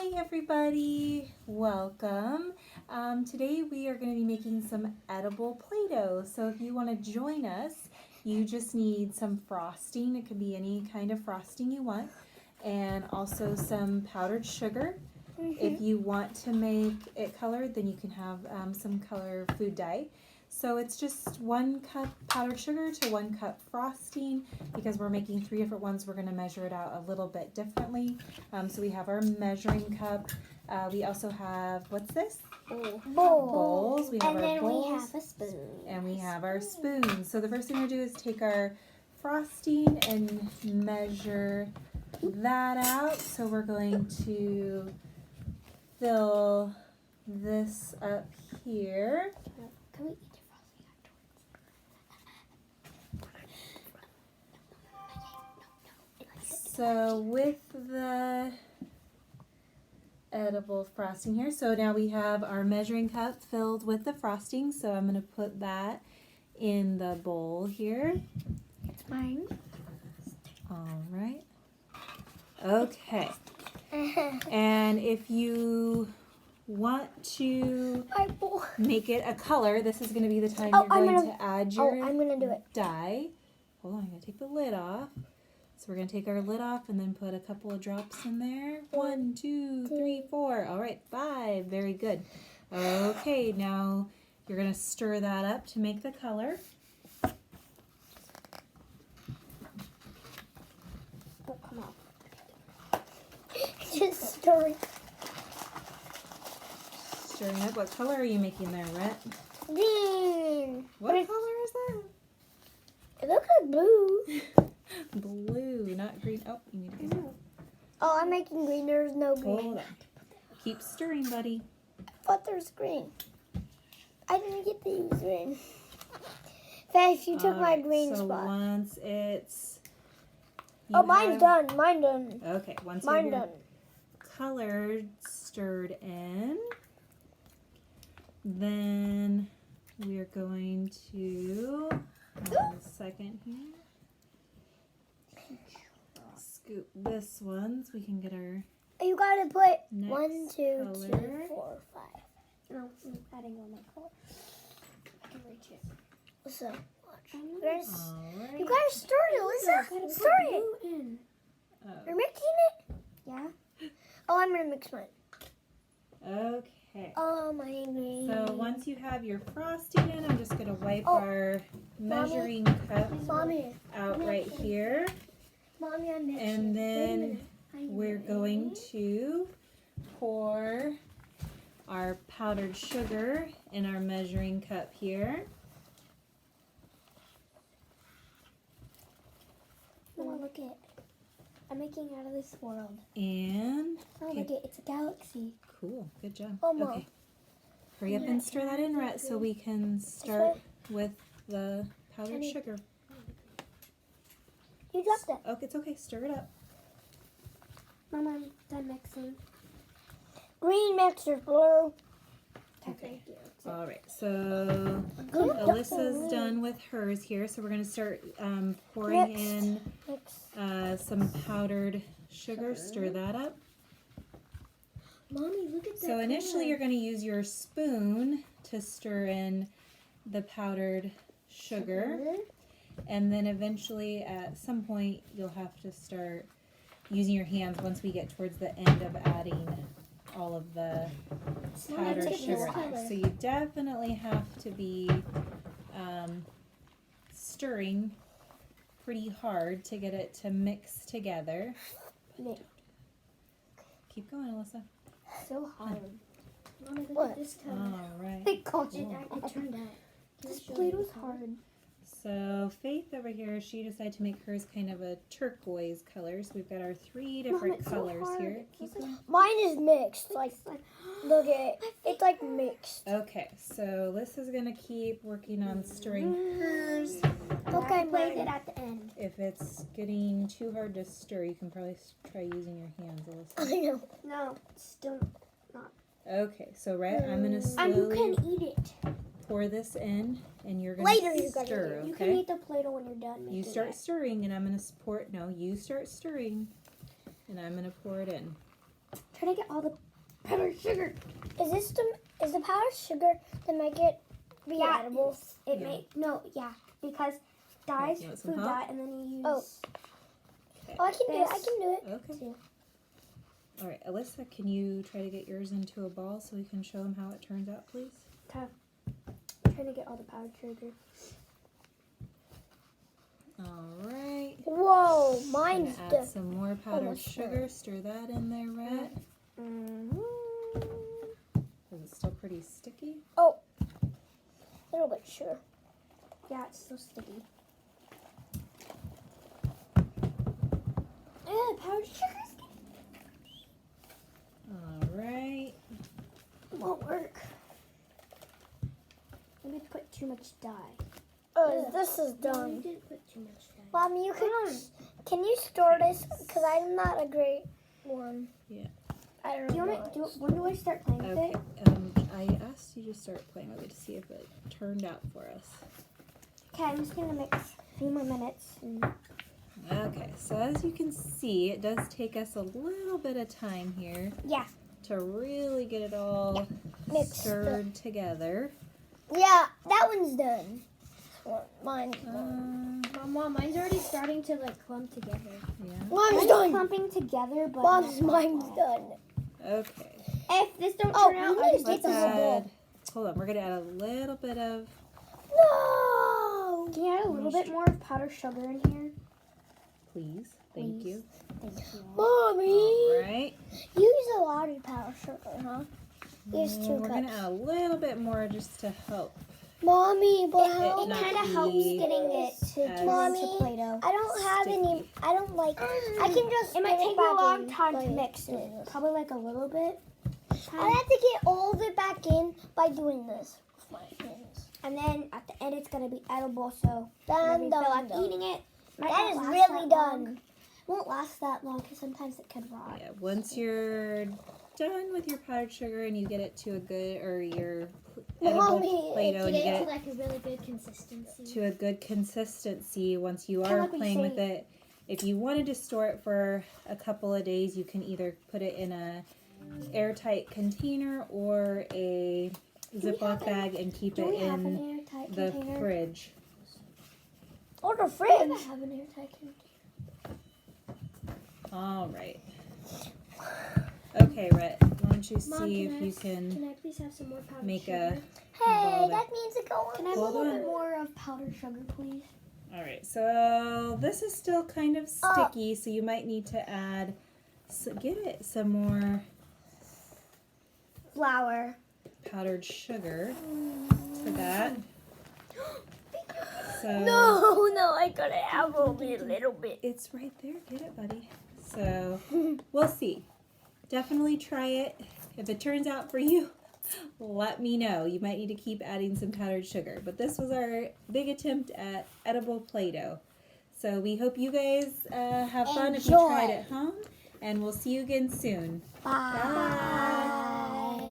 Hi everybody, welcome. Today we are going to be making some edible Play-Doh. So if you want to join us, you just need some frosting. It could be any kind of frosting you want. And also some powdered sugar. If you want to make it colored, then you can have some color food dye. So it's just 1 cup powdered sugar to 1 cup frosting. Because we're making 3 different ones, we're going to measure it out a little bit differently. So we have our measuring cup. We also have, what's this? Bowls. We have our bowls. We have a spoon. And we have our spoons. So the first thing we're going to do is take our frosting and measure that out. So we're going to fill this up here. Can we eat your frosting? So with the edible frosting here, so now we have our measuring cup filled with the frosting. So I'm going to put that in the bowl here. It's mine. All right. Okay. And if you want to make it a color, this is going to be the time you're going to add your I'm going to do it. dye. Hold on, I'm going to take the lid off. So we're going to take our lid off and then put a couple of drops in there. 1, 2, 3, 4. All right, 5. Very good. Okay, now you're going to stir that up to make the color. Oh, come on. Just stirring. Stirring up. What color are you making there, Rhett? Green. What color is that? It looks like blue. Blue, not green. Oh, you need to get Oh, I'm making green. There's no green. Hold on. Keep stirring, buddy. But there's green. I didn't get to use green. Faith, you took my green so spot. Once it's... Oh, mine's done. Mine done. Okay, once Mine you have done. your color stirred in, then we're going to... Hold on a second here. Scoop this one so we can get our You gotta put next 1, 2, color. 3, 4, 5. No, I'm adding all my color. I can reach it. So, watch. Alright. You gotta stir it, Alyssa. Stir it. You're mixing it? Yeah. Oh, I'm gonna mix mine. Okay. Oh, my green. So once you have your frosting in, I'm just going to wipe our measuring cup Mommy. out right here. Mommy, I'm mixing. And then we're going to pour our powdered sugar in our measuring cup here. Mama, look it. I'm making out of this world. And, Oh, look it. It's a galaxy. cool, good job. Mama. Okay. Hurry up and stir that in, Rhett, so we can start with the powdered sugar. You dropped it. Okay, it's okay, stir it up. Mama, I'm done mixing. Green mixer, blue. Okay. All right, so Alyssa's done with hers here, so we're going to start pouring in some powdered sugar. Stir that up. Mommy, look at that. So initially you're going to use your spoon to stir in the powdered sugar, and then eventually at some point you'll have to start using your hands once we get towards the end of adding all of the powdered sugar. So you definitely have to be stirring pretty hard to get it to mix together. Keep going, Alyssa. So hard. Mommy, look at this time. All right. It turned out. This Play-Doh's hard. So Faith over here, she decided to make hers kind of a turquoise color. So we've got our 3 different colors here. Keep going. Mine is mixed. Like, look at it. It's like mixed. Okay, so Alyssa's gonna keep working on stirring hers. Okay, place it at the end. If it's getting too hard to stir, you can probably try using your hands, Alyssa. I know. No, still not. Okay, so I'm gonna And you slowly can eat it. pour this in, and you're gonna Later you gotta stir. eat it. You Okay. can eat the Play-Doh when you're done. You start stirring, and I'm gonna pour. No, you start stirring, and I'm gonna pour it in. Trying to get all the powdered sugar. Is the powdered sugar to make it be edible? It because dyes, you want some food help? dye, and then you use. Okay. I can do it. I can do it. Okay. All right, Alyssa, can you try to get yours into a ball so we can show them how it turns out, please? I'm trying to get all the powdered sugar. All right. Whoa, Gonna mine's add some more powdered almost sugar. Stir that in there, Rhett. Is it still pretty sticky? Oh, a little bit sure. Yeah, it's so sticky. Yeah, powdered sugar. All right. It won't work. Maybe put too much dye. Oh, this is done. No, you didn't put too much dye. Mom, you can you store this? Because I'm not a great one. Yeah. I don't know. When do I start playing with Okay. it? I asked you to start playing with it to see if it turned out for us. Okay, I'm just going to mix a few more minutes. Okay, so as you can see, it does take us a little bit of time here. Yeah. To really get it all stirred together. Yeah, that one's done. Mine's done. Mom, mine's already starting to clump together. Yeah. Mine's done. Clumping together, but mine's done. Okay. If this don't turn out, I'll just take the whole bowl. Hold on, we're gonna add a little bit of. No. Can you add a little bit more of powdered sugar in here? Please. Thank you. Thank you. Mommy. All right. You use a lot of powdered sugar, huh? Use 2 cups. We're gonna add a little bit more just to help. Mommy, but it kind of helps getting it to Play-Doh. I don't have any. I don't like. I can just. It might take you a long time to mix it. Probably like a little bit. I have to get all of it back in by doing this with my hands. And then at the end, it's gonna be edible. So Done. eating it. That is really done. Won't last that long because sometimes it could rot. Yeah. Once you're done with your powdered sugar and you get it to a good, or your edible Play-Doh, and you get it like a really good consistency. to a good consistency, once you are playing with it, if you wanted to store it for a couple of days, you can either put it in a airtight container or a Ziploc bag and keep it in the fridge. Or the fridge. I have an airtight container. All right. Okay, Rhett, why don't you see if you Can can I please have some more powdered make sugar? Hey, that needs to go on. Can I have a little bit more of powdered sugar, please? All right, so this is still kind of sticky, so you might need to add, get it some more Flour. powdered sugar for that. So No, I gotta have only a little bit. it's right there. Get it, buddy. So we'll see. Definitely try it. If it turns out for you, let me know. You might need to keep adding some powdered sugar. But this was our big attempt at edible Play-Doh. So we hope you guys have fun if you tried it home. And we'll see you again soon. Bye. Bye.